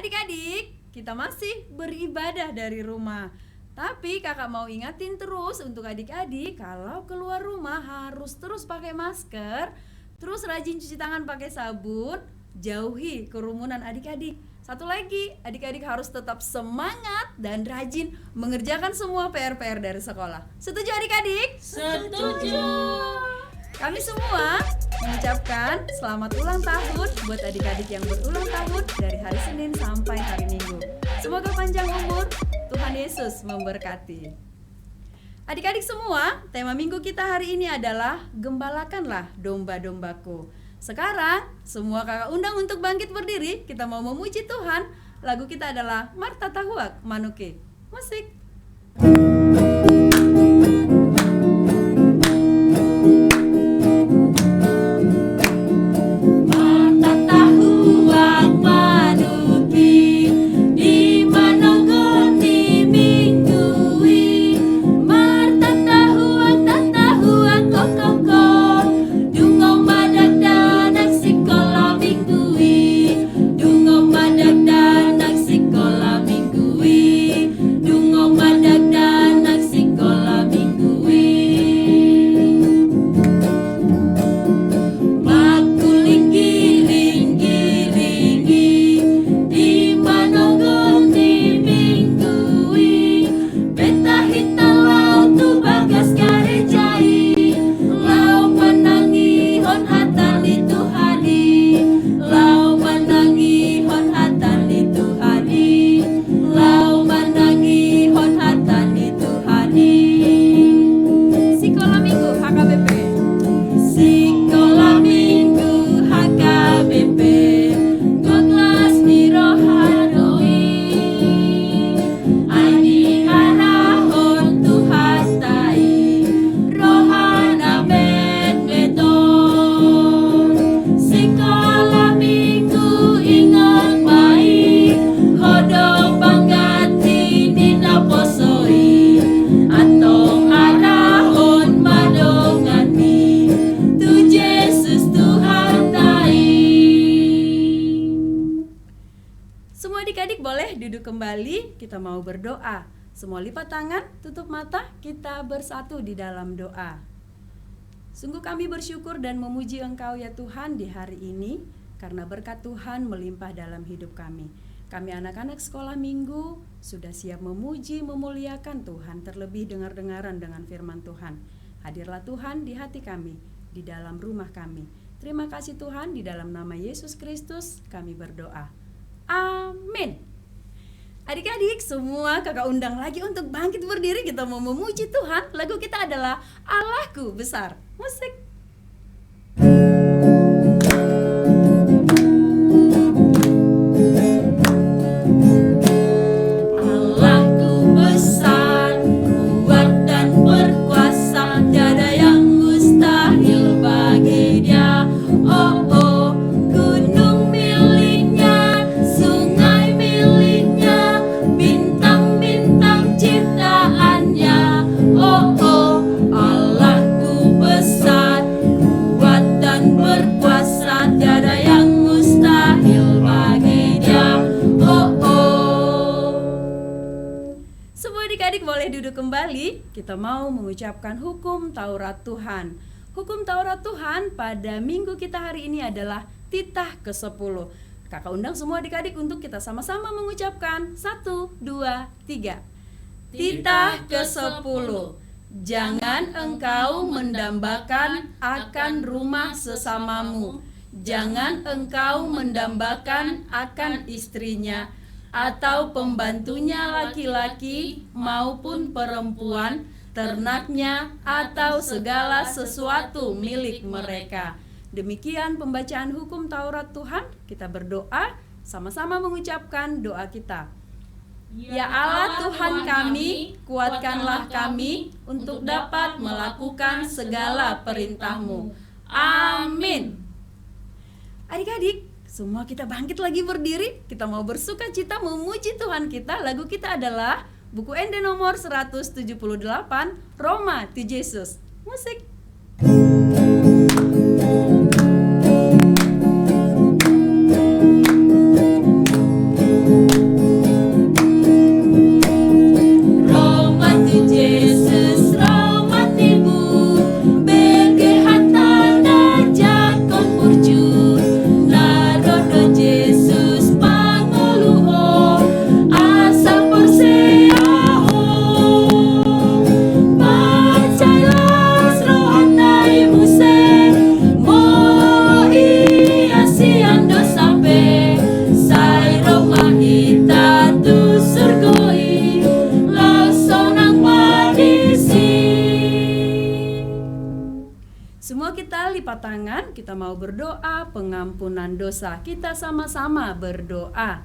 Adik-adik, kita masih beribadah dari rumah. Tapi kakak mau ingatin terus untuk adik-adik, kalau keluar rumah harus terus pakai masker, terus rajin cuci tangan pakai sabun, jauhi kerumunan adik-adik. Satu lagi, adik-adik harus tetap semangat dan rajin mengerjakan semua PR-PR dari sekolah. Setuju adik-adik? Setuju. Kami semua mengucapkan selamat ulang tahun buat adik-adik yang berulang tahun dari hari Senin sampai hari Minggu. Semoga panjang umur, Tuhan Yesus memberkati. Adik-adik semua, tema minggu kita hari ini adalah Gembalakanlah domba-dombaku. Sekarang, semua kakak undang untuk bangkit berdiri. Kita mau memuji Tuhan. Lagu kita adalah Marta Tahuak Manuke. Musik. Adik-adik boleh duduk kembali, kita mau berdoa. Semua lipat tangan, tutup mata, kita bersatu di dalam doa. Sungguh kami bersyukur dan memuji Engkau ya Tuhan di hari ini, karena berkat Tuhan melimpah dalam hidup kami. Kami anak-anak sekolah minggu sudah siap memuji, memuliakan Tuhan, terlebih dengar-dengaran dengan firman Tuhan. Hadirlah Tuhan di hati kami, di dalam rumah kami. Terima kasih Tuhan, di dalam nama Yesus Kristus kami berdoa. Amin. Adik-adik semua kakak undang lagi untuk bangkit berdiri. Kita mau memuji Tuhan. Lagu kita adalah Allahku Besar. Musik. Adik-adik boleh duduk kembali. Kita mau mengucapkan hukum Taurat Tuhan. Hukum Taurat Tuhan pada minggu kita hari ini adalah titah ke-10. Kakak undang semua adik-adik untuk kita sama-sama mengucapkan 1, 2, 3. Titah ke-10. Jangan engkau mendambakan akan rumah sesamamu. Jangan engkau mendambakan akan istrinya atau pembantunya laki-laki maupun perempuan, ternaknya atau segala sesuatu milik mereka. Demikian pembacaan hukum Taurat Tuhan. Kita berdoa, sama-sama mengucapkan doa kita. Ya Allah Tuhan kami, kuatkanlah kami untuk dapat melakukan segala perintah-Mu. Amin. Adik-adik, semua kita bangkit lagi berdiri. Kita mau bersuka cita memuji Tuhan kita. Lagu kita adalah buku ND nomor 178, Roma to Jesus. Musik. lipat tangan, kita mau berdoa pengampunan dosa. Kita sama-sama berdoa.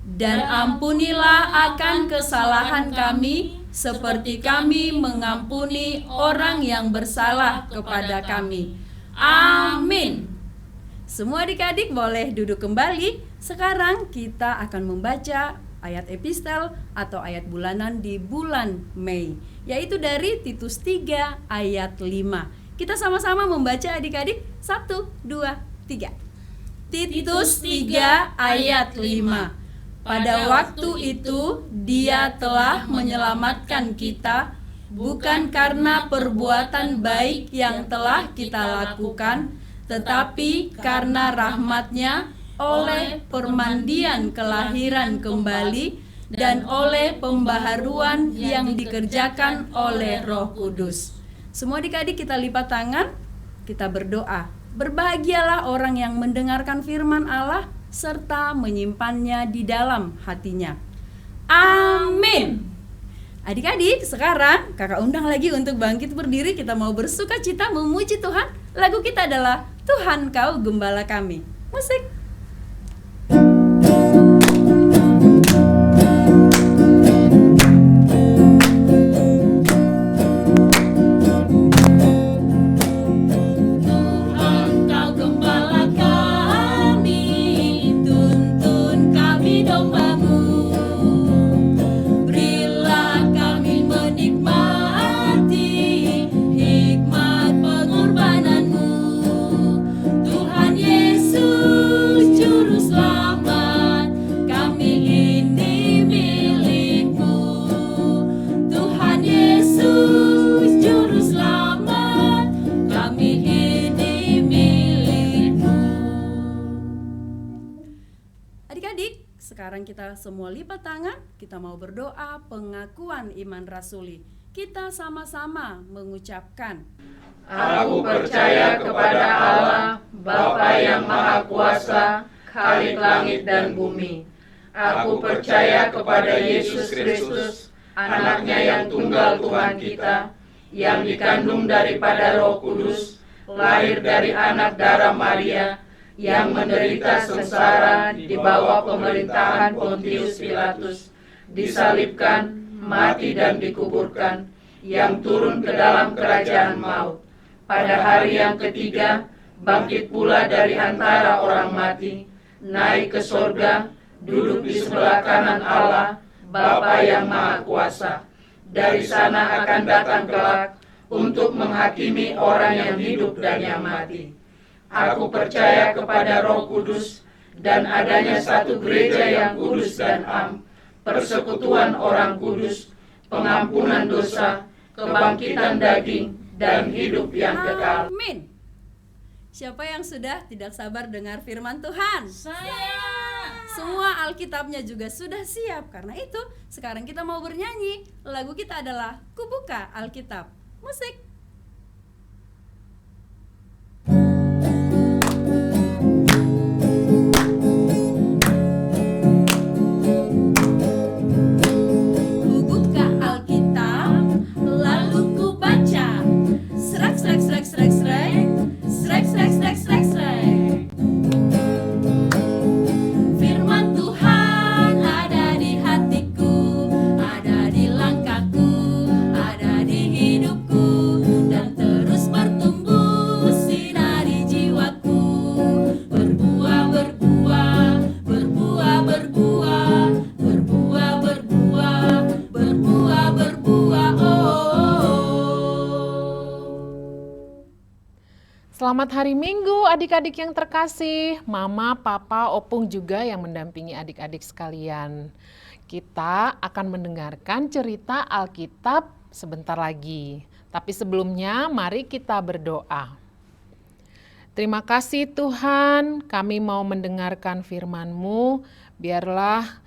Dan ampunilah akan kesalahan kami, seperti kami mengampuni orang yang bersalah kepada kami. Amin. Semua adik-adik boleh duduk kembali. Sekarang kita akan membaca ayat epistel atau ayat bulanan di bulan Mei, yaitu dari Titus 3 ayat 5. Kita sama-sama membaca adik-adik. 1, 2, 3. Titus 3 ayat 5. Pada waktu itu Dia telah menyelamatkan kita, bukan karena perbuatan baik yang telah kita lakukan, tetapi karena rahmat-Nya oleh permandian kelahiran kembali dan oleh pembaharuan yang dikerjakan oleh Roh Kudus. Semua adik-adik kita lipat tangan, kita berdoa. Berbahagialah orang yang mendengarkan firman Allah serta menyimpannya di dalam hatinya. Amin. Adik-adik, sekarang kakak undang lagi untuk bangkit berdiri. Kita mau bersuka cita memuji Tuhan. Lagu kita adalah Tuhan Kau Gembala Kami. Musik. Sekarang kita semua lipat tangan, kita mau berdoa pengakuan iman rasuli. Kita sama-sama mengucapkan, Aku percaya kepada Allah, Bapa yang Maha Kuasa, Khalik langit dan bumi. Aku percaya kepada Yesus Kristus, Anaknya yang tunggal Tuhan kita, yang dikandung daripada Roh Kudus, lahir dari anak darah Maria, yang menderita sengsara di bawah pemerintahan Pontius Pilatus, disalibkan, mati dan dikuburkan, yang turun ke dalam kerajaan maut. Pada hari yang ketiga, bangkit pula dari antara orang mati, naik ke sorga, duduk di sebelah kanan Allah, Bapa yang Maha Kuasa. Dari sana akan datang kelak untuk menghakimi orang yang hidup dan yang mati. Aku percaya kepada Roh Kudus dan adanya satu gereja yang kudus dan am, persekutuan orang kudus, pengampunan dosa, kebangkitan daging, dan hidup yang kekal. Amin. Siapa yang sudah tidak sabar dengar firman Tuhan? Saya. Semua Alkitabnya juga sudah siap. Karena itu sekarang kita mau bernyanyi. Lagu kita adalah Kubuka Alkitab. Musik. Selamat hari Minggu adik-adik yang terkasih, Mama, Papa, Opung juga yang mendampingi adik-adik sekalian. Kita akan mendengarkan cerita Alkitab sebentar lagi. Tapi sebelumnya mari kita berdoa. Terima kasih Tuhan, kami mau mendengarkan firman-Mu, biarlah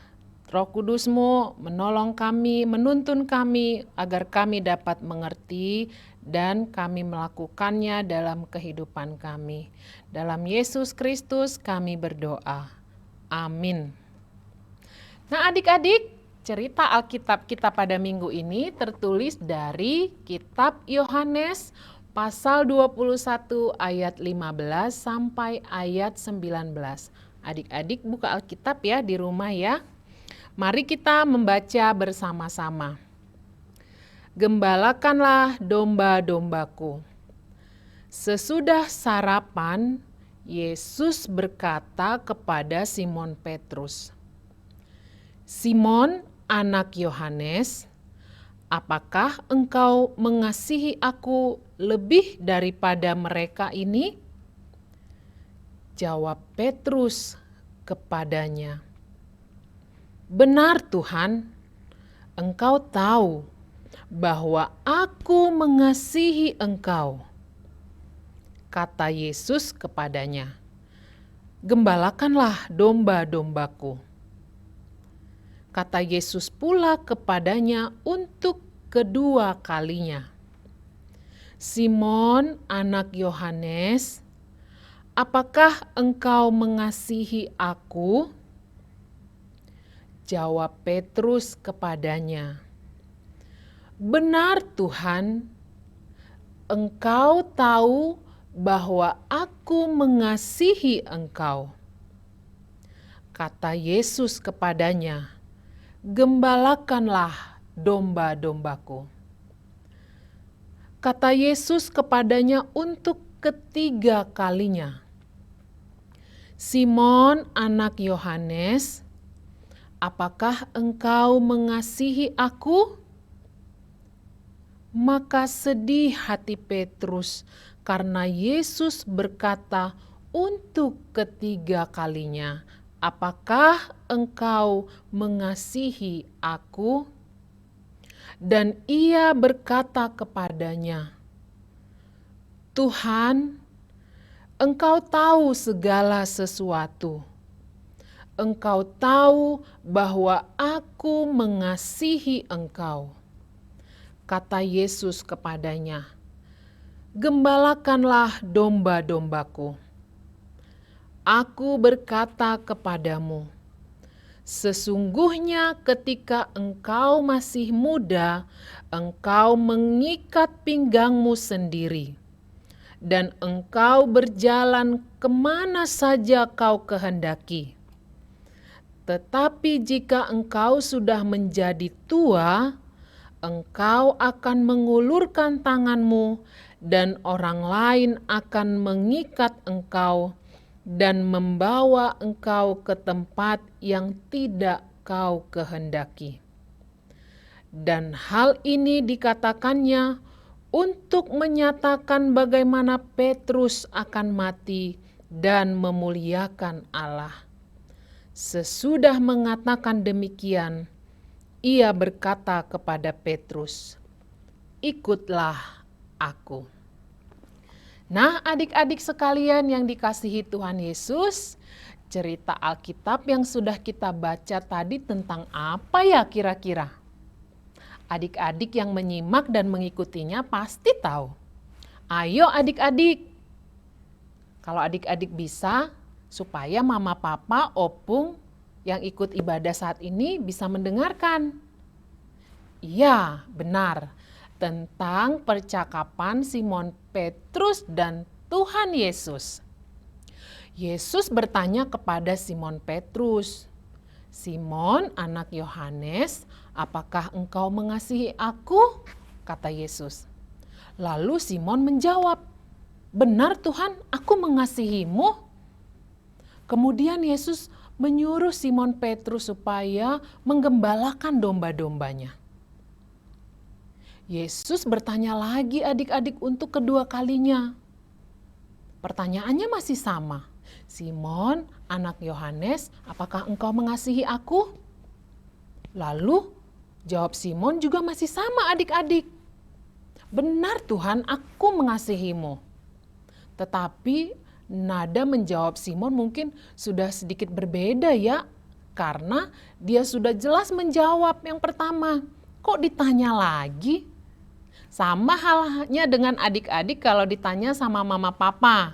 Roh Kudus-Mu menolong kami, menuntun kami agar kami dapat mengerti dan kami melakukannya dalam kehidupan kami. Dalam Yesus Kristus kami berdoa. Amin. Nah adik-adik, cerita Alkitab kita pada minggu ini tertulis dari kitab Yohanes pasal 21 ayat 15 sampai ayat 19. Adik-adik buka Alkitab ya di rumah ya. Mari kita membaca bersama-sama. Gembalakanlah domba-dombaku. Sesudah sarapan, Yesus berkata kepada Simon Petrus, "Simon, anak Yohanes, apakah engkau mengasihi aku lebih daripada mereka ini?" Jawab Petrus kepadanya, "Benar Tuhan, engkau tahu bahwa aku mengasihi engkau." Kata Yesus kepadanya, "Gembalakanlah domba-dombaku." Kata Yesus pula kepadanya untuk kedua kalinya, "Simon, anak Yohanes, apakah engkau mengasihi aku?" Jawab Petrus kepadanya, "Benar Tuhan, engkau tahu bahwa aku mengasihi engkau." Kata Yesus kepadanya, "Gembalakanlah domba-dombaku." Kata Yesus kepadanya untuk ketiga kalinya, "Simon, anak Yohanes, apakah engkau mengasihi aku?" Maka sedih hati Petrus karena Yesus berkata untuk ketiga kalinya, "Apakah engkau mengasihi aku?" Dan ia berkata kepadanya, "Tuhan, engkau tahu segala sesuatu. Engkau tahu bahwa aku mengasihi engkau." Kata Yesus kepadanya, "Gembalakanlah domba-dombaku. Aku berkata kepadamu, sesungguhnya ketika engkau masih muda, engkau mengikat pinggangmu sendiri, dan engkau berjalan kemana saja kau kehendaki. Tetapi jika engkau sudah menjadi tua, engkau akan mengulurkan tanganmu, dan orang lain akan mengikat engkau dan membawa engkau ke tempat yang tidak kau kehendaki." Dan hal ini dikatakannya untuk menyatakan bagaimana Petrus akan mati dan memuliakan Allah. Sesudah mengatakan demikian, ia berkata kepada Petrus, "Ikutlah aku." Nah, adik-adik sekalian yang dikasihi Tuhan Yesus, cerita Alkitab yang sudah kita baca tadi tentang apa ya kira-kira? Adik-adik yang menyimak dan mengikutinya pasti tahu. Ayo adik-adik, kalau adik-adik bisa, supaya mama, papa, opung yang ikut ibadah saat ini bisa mendengarkan. Iya, benar. Tentang percakapan Simon Petrus dan Tuhan Yesus. Yesus bertanya kepada Simon Petrus, "Simon, anak Yohanes, apakah engkau mengasihi aku?" Kata Yesus. Lalu Simon menjawab, "Benar Tuhan, aku mengasihimu." Kemudian Yesus menyuruh Simon Petrus supaya menggembalakan domba-dombanya. Yesus bertanya lagi adik-adik untuk kedua kalinya. Pertanyaannya masih sama. "Simon, anak Yohanes, apakah engkau mengasihi aku?" Lalu jawab Simon juga masih sama adik-adik. "Benar Tuhan, aku mengasihimu." Tetapi nada menjawab Simon mungkin sudah sedikit berbeda ya. Karena dia sudah jelas menjawab yang pertama. Kok ditanya lagi? Sama halnya dengan adik-adik kalau ditanya sama mama papa,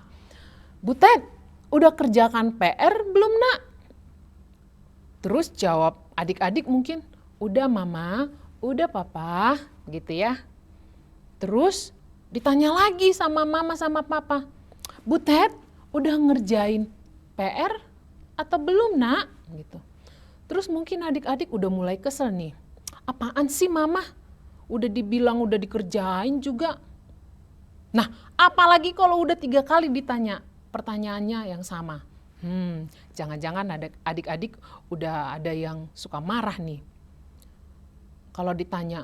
"Butet, udah kerjakan PR belum nak?" Terus jawab adik-adik mungkin, "Udah mama, udah papa," gitu ya. Terus ditanya lagi sama mama sama papa, Butet, udah ngerjain PR atau belum nak? Gitu. Terus mungkin adik-adik udah mulai kesel nih. Apaan sih mama? Udah dibilang udah dikerjain juga. Nah, apalagi kalau udah 3 kali ditanya pertanyaannya yang sama. Jangan-jangan adik-adik udah ada yang suka marah nih. Kalau ditanya,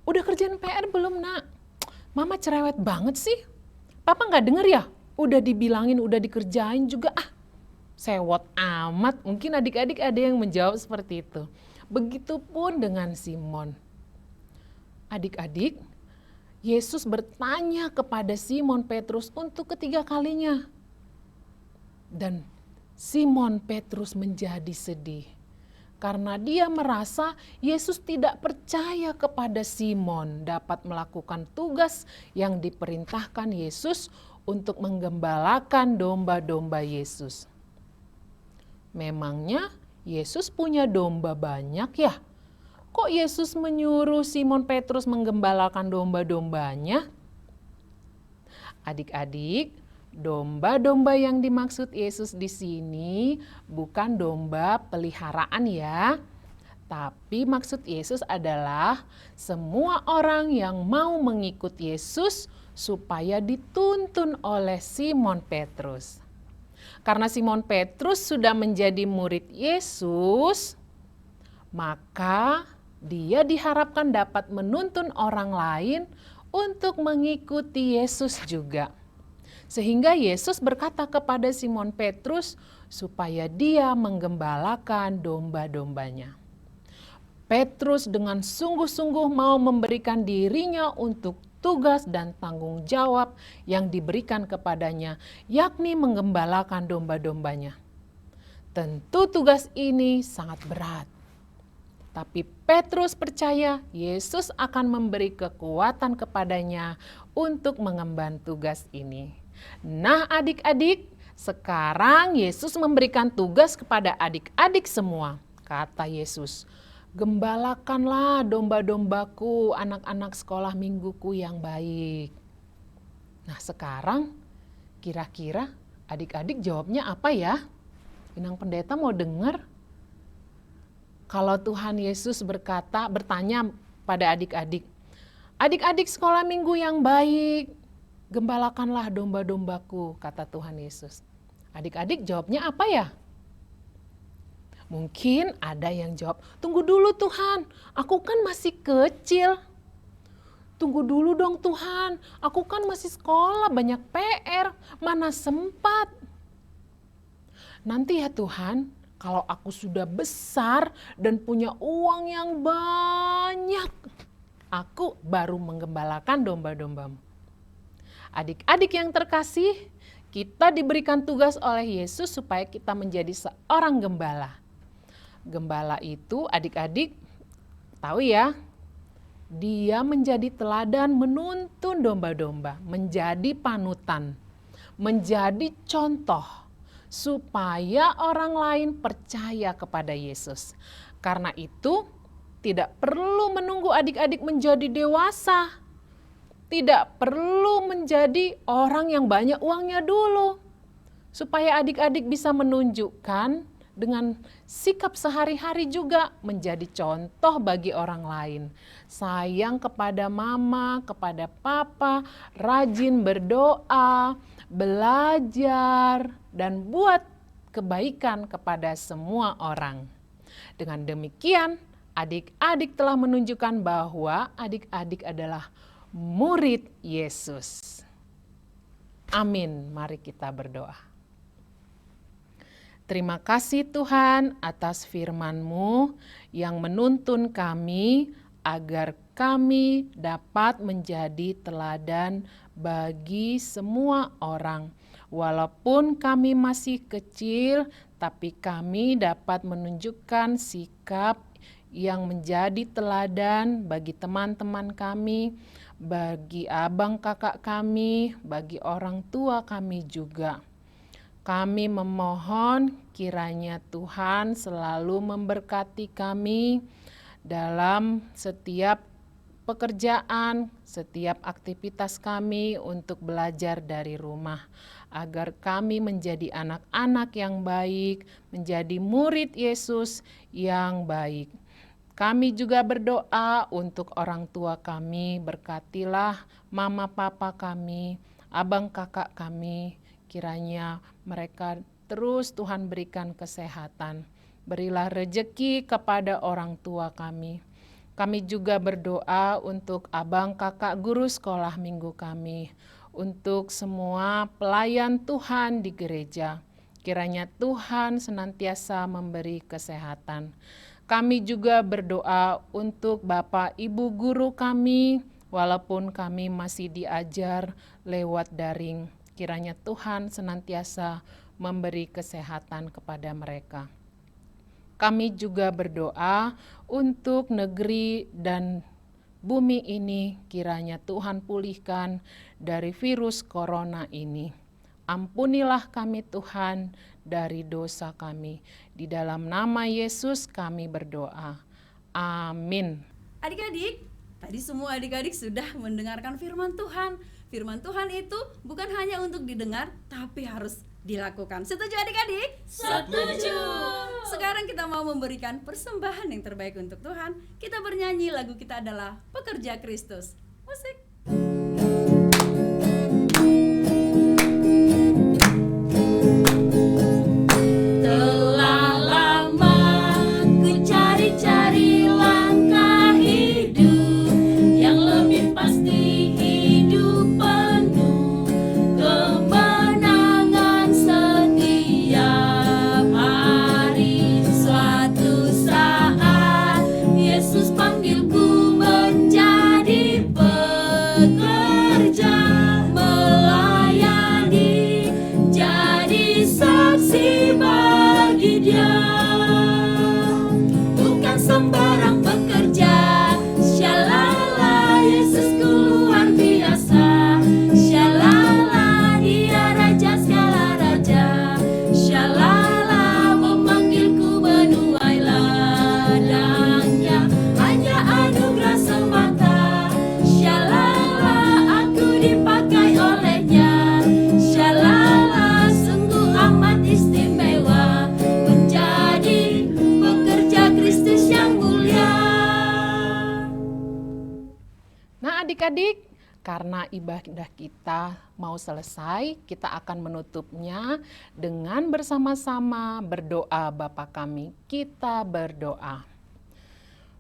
udah kerjain PR belum nak? Mama cerewet banget sih. Papa gak denger ya? Udah dibilangin, udah dikerjain juga. Sewot amat. Mungkin adik-adik ada yang menjawab seperti itu. Begitupun dengan Simon. Adik-adik, Yesus bertanya kepada Simon Petrus untuk ketiga kalinya. Dan Simon Petrus menjadi sedih. Karena dia merasa Yesus tidak percaya kepada Simon dapat melakukan tugas yang diperintahkan Yesus untuk menggembalakan domba-domba Yesus. Memangnya Yesus punya domba banyak ya? Kok Yesus menyuruh Simon Petrus menggembalakan domba-dombanya? Adik-adik, domba-domba yang dimaksud Yesus di sini bukan domba peliharaan ya. Tapi maksud Yesus adalah semua orang yang mau mengikut Yesus supaya dituntun oleh Simon Petrus. Karena Simon Petrus sudah menjadi murid Yesus, maka dia diharapkan dapat menuntun orang lain untuk mengikuti Yesus juga. Sehingga Yesus berkata kepada Simon Petrus supaya dia menggembalakan domba-dombanya. Petrus dengan sungguh-sungguh mau memberikan dirinya untuk tugas dan tanggung jawab yang diberikan kepadanya, yakni menggembalakan domba-dombanya. Tentu tugas ini sangat berat. Tapi Petrus percaya Yesus akan memberi kekuatan kepadanya untuk mengemban tugas ini. Nah adik-adik, sekarang Yesus memberikan tugas kepada adik-adik semua. Kata Yesus, gembalakanlah domba-dombaku, anak-anak sekolah mingguku yang baik. Nah sekarang kira-kira adik-adik jawabnya apa ya? Inang Pendeta mau dengar? Kalau Tuhan Yesus bertanya pada adik-adik, adik-adik sekolah minggu yang baik, gembalakanlah domba-dombaku, kata Tuhan Yesus. Adik-adik jawabnya apa ya? Mungkin ada yang jawab, tunggu dulu Tuhan, aku kan masih kecil. Tunggu dulu dong Tuhan, aku kan masih sekolah, banyak PR, mana sempat. Nanti ya Tuhan, kalau aku sudah besar dan punya uang yang banyak, aku baru menggembalakan domba-dombamu. Adik-adik yang terkasih, kita diberikan tugas oleh Yesus supaya kita menjadi seorang gembala. Gembala itu adik-adik tahu ya, dia menjadi teladan menuntun domba-domba, menjadi panutan, menjadi contoh supaya orang lain percaya kepada Yesus. Karena itu tidak perlu menunggu adik-adik menjadi dewasa. Tidak perlu menjadi orang yang banyak uangnya dulu. Supaya adik-adik bisa menunjukkan dengan sikap sehari-hari juga menjadi contoh bagi orang lain. Sayang kepada mama, kepada papa, rajin berdoa, belajar, dan buat kebaikan kepada semua orang. Dengan demikian, adik-adik telah menunjukkan bahwa adik-adik adalah murid Yesus. Amin. Mari kita berdoa. Terima kasih Tuhan atas firman-Mu yang menuntun kami agar kami dapat menjadi teladan bagi semua orang. Walaupun kami masih kecil, tapi kami dapat menunjukkan sikap yang menjadi teladan bagi teman-teman kami, bagi abang kakak kami, bagi orang tua kami juga. Kami memohon kiranya Tuhan selalu memberkati kami dalam setiap pekerjaan, setiap aktivitas kami untuk belajar dari rumah, agar kami menjadi anak-anak yang baik, menjadi murid Yesus yang baik. Kami juga berdoa untuk orang tua kami, berkatilah mama papa kami, abang kakak kami, kiranya mereka terus Tuhan berikan kesehatan. Berilah rejeki kepada orang tua kami. Kami juga berdoa untuk abang kakak guru sekolah minggu kami, untuk semua pelayan Tuhan di gereja. Kiranya Tuhan senantiasa memberi kesehatan. Kami juga berdoa untuk Bapak Ibu guru kami, walaupun kami masih diajar lewat daring. Kiranya Tuhan senantiasa memberi kesehatan kepada mereka. Kami juga berdoa untuk negeri dan bumi ini, kiranya Tuhan pulihkan dari virus corona ini. Ampunilah kami Tuhan dari dosa kami. Di dalam nama Yesus kami berdoa. Amin. Adik-adik, tadi semua adik-adik sudah mendengarkan firman Tuhan. Firman Tuhan itu bukan hanya untuk didengar, tapi harus dilakukan. Setuju adik-adik? Setuju. Sekarang kita mau memberikan persembahan yang terbaik untuk Tuhan. Kita bernyanyi, lagu kita adalah Pekerja Kristus. Musik. Telah lama ku cari-cari langkah hidup yang lebih pasti, hidup penuh kemenangan setiap hari. Suatu saat Yesus panggilku menjadi pekerja, melayani, jadi saksi bagi Dia. Bukan sembarang pekerja, syalala, Yesusku luar biasa. Syalala, Dia Raja segala raja. Syalala, memanggilku menuai ladangnya, hanya anugerah semata. Syalala, aku dipakai olehnya. Syalala, sungguh amat istimewa, menjadi pekerja Kristus yang mulia. Nah adik-adik, karena ibadah kita mau selesai, kita akan menutupnya dengan bersama-sama berdoa Bapa kami. Kita berdoa.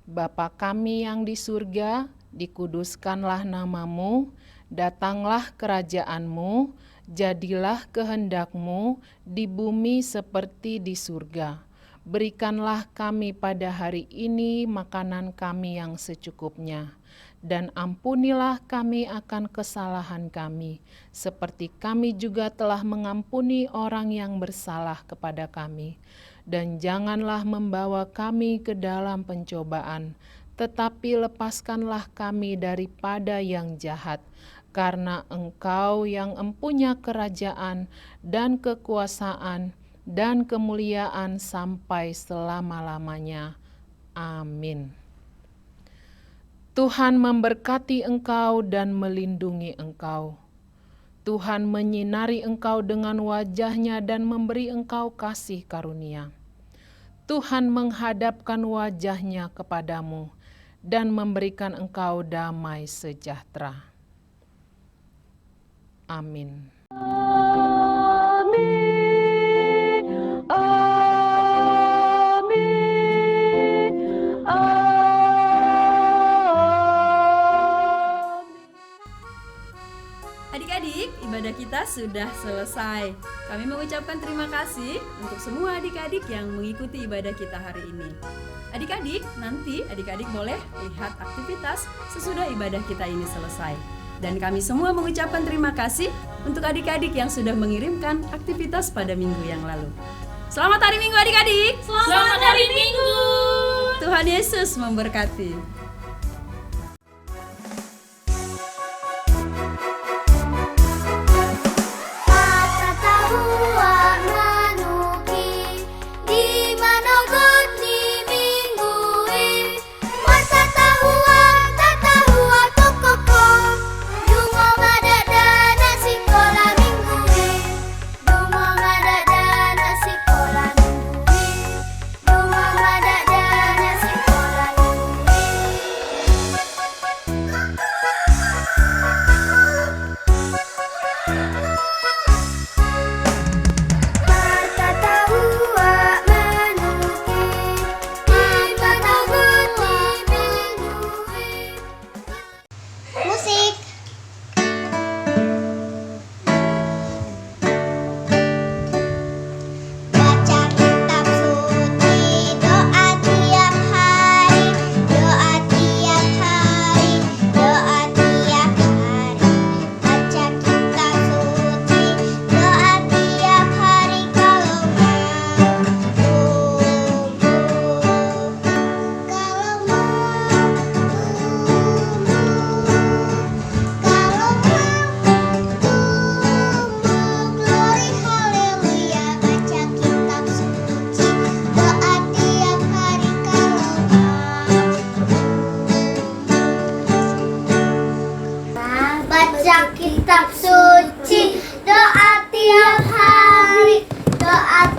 Bapa kami yang di surga, dikuduskanlah namamu, datanglah kerajaan-Mu, jadilah kehendak-Mu di bumi seperti di surga. Berikanlah kami pada hari ini makanan kami yang secukupnya, dan ampunilah kami akan kesalahan kami, seperti kami juga telah mengampuni orang yang bersalah kepada kami. Dan janganlah membawa kami ke dalam pencobaan, tetapi lepaskanlah kami daripada yang jahat, karena Engkau yang empunya kerajaan dan kekuasaan dan kemuliaan sampai selama-lamanya. Amin. Tuhan memberkati engkau dan melindungi engkau. Tuhan menyinari engkau dengan wajah-Nya dan memberi engkau kasih karunia. Tuhan menghadapkan wajah-Nya kepadamu dan memberikan engkau damai sejahtera. Amin. Adik-adik, ibadah kita sudah selesai. Kami mengucapkan terima kasih untuk semua adik-adik yang mengikuti ibadah kita hari ini. Adik-adik, nanti adik-adik boleh lihat aktivitas sesudah ibadah kita ini selesai. Dan kami semua mengucapkan terima kasih untuk adik-adik yang sudah mengirimkan aktivitas pada minggu yang lalu. Selamat hari Minggu adik-adik. Selamat hari Minggu. Tuhan Yesus memberkati. Mata tahua manuki di mana goni minggu mata tahua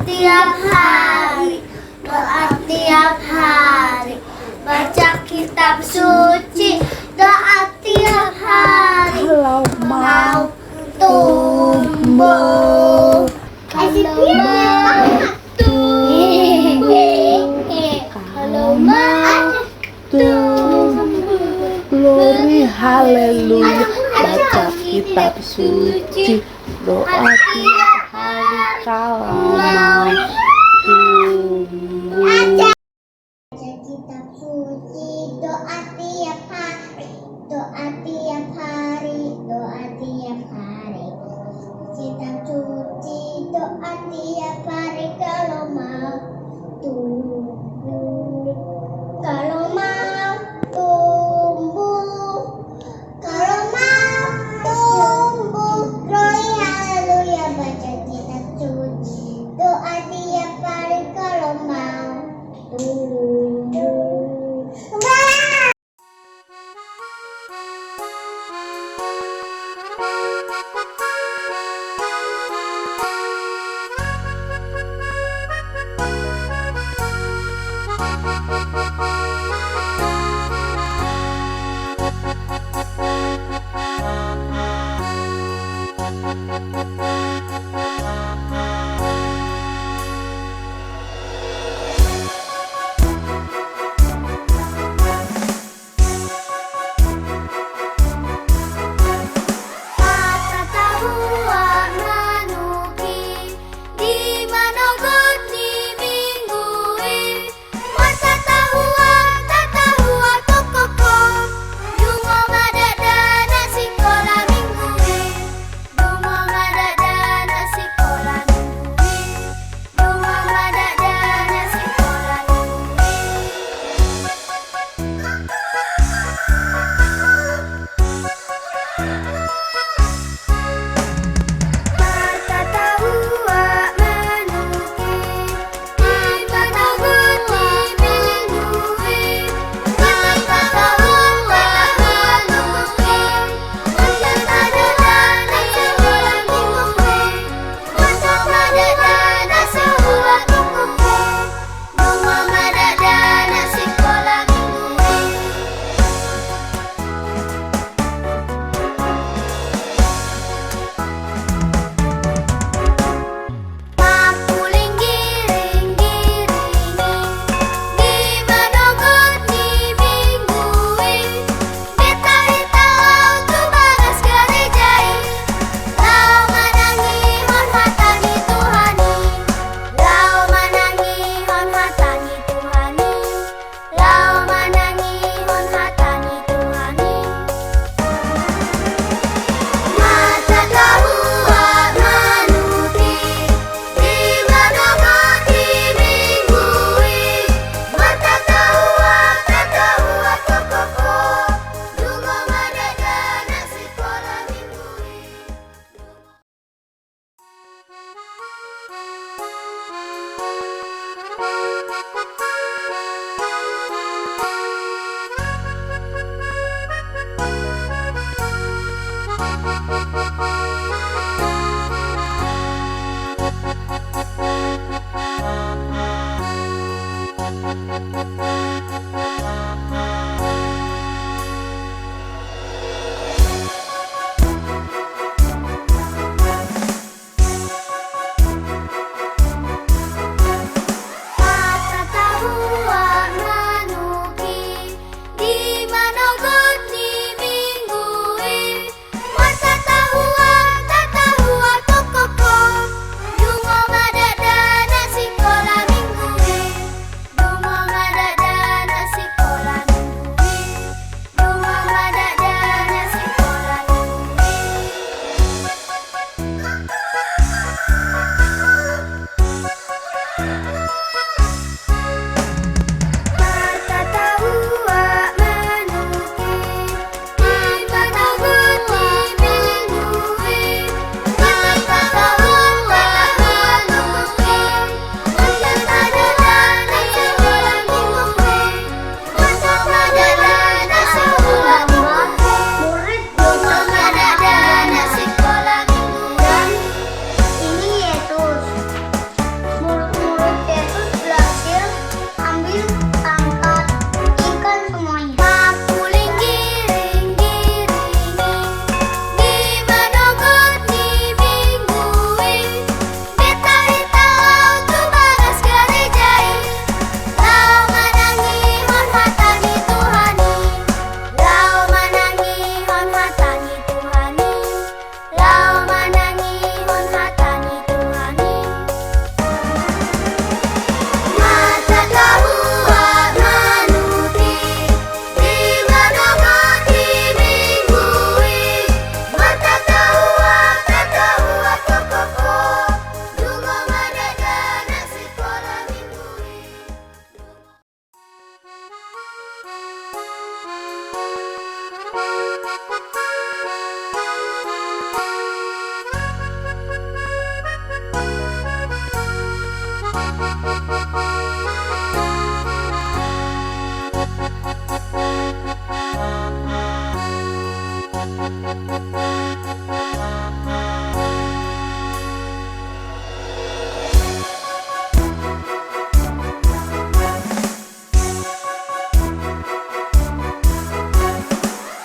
tiap hari, doa tiap hari, baca kitab suci, doa tiap hari. Kalau Mau tumbuh, kalau mau tumbuh, kalau mau tumbuh, glory haleluya, baca kitab suci, doa tiap hari kalau mau tumbuh. baca kitab suci, doa tiap hari, doa tiap hari, doa tiap hari. Kitab suci, doa tiap hari kalau mau tumbuh, kalau mau tumbuh, kalau mau tumbuh. Glory haleluya, baca kitab suci, doa tiap hari kalau mau tumbuh. Mata tahua manuki di manogon di minggui. Mata tahua tokoko dungo madadana sikola minggui. Dungo madadana sikola minggui. Dungo madadana sikola Mata tahua manuki di manogon di minggui. Mata tahua manuki madadana sikola minggui. Mata madadana sikola minggui. Dungo madadana sikola minggui. Mapuling giring-giringi di manogon di minggui. Beta-beta lau tu bagas gerejai, lau manangi hormatani Tuhani, lau manangi hormatani Tuhani, lau manangi hormatani Tuhani. Mata tahua manuki di manogon di minggui. Mata tahua tokoko dungo madadana sikola minggui. Mata tahua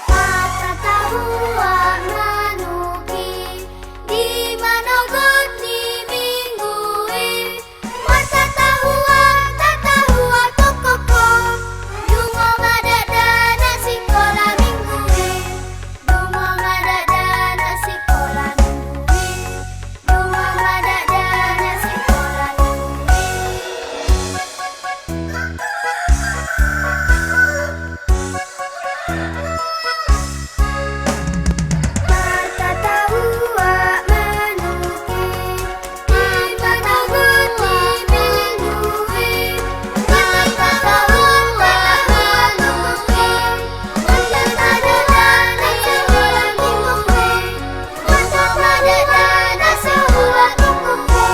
Mata tahua manuki di manogot ni minggui. Mata tahua kokoko. Dungo madada nasi kola minggui. Dungo madada nasi kola minggui. Dungo madada nasi kola minggui. Mata tahua manuki di manogot ni minggui. Mata tahua manuki di madada nasi kola minggui. Mata madada nasi kola kokoko.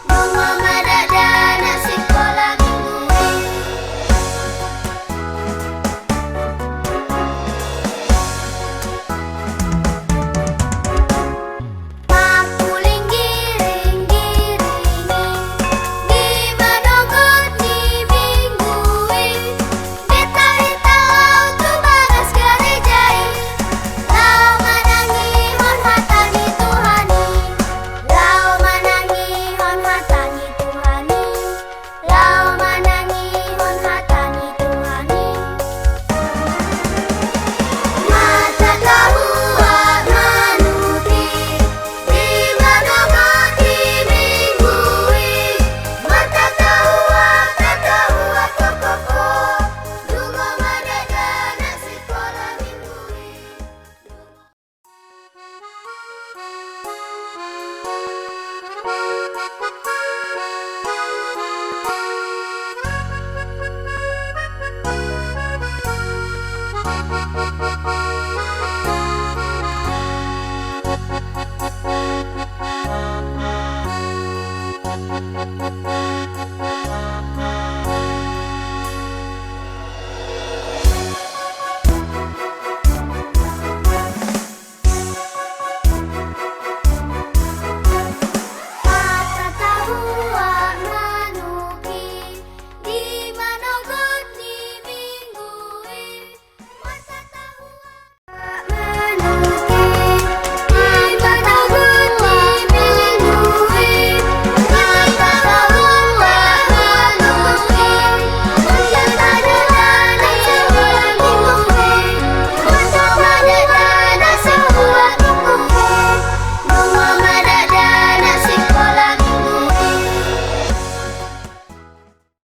Dungo madada nasi kola minggui. Papuling giring-giringi di manogot ni minggui. Beta hita lau tu bagas garejai. Lau manangi hon hatani Tuhani. Lau manangi hon hatani Tuhani. Lau manangi hon hatani Tuhani. Mata tahua manuki di manogot ni minggui. Mata tahua kokoko. Dungo madada nasi kola minggui.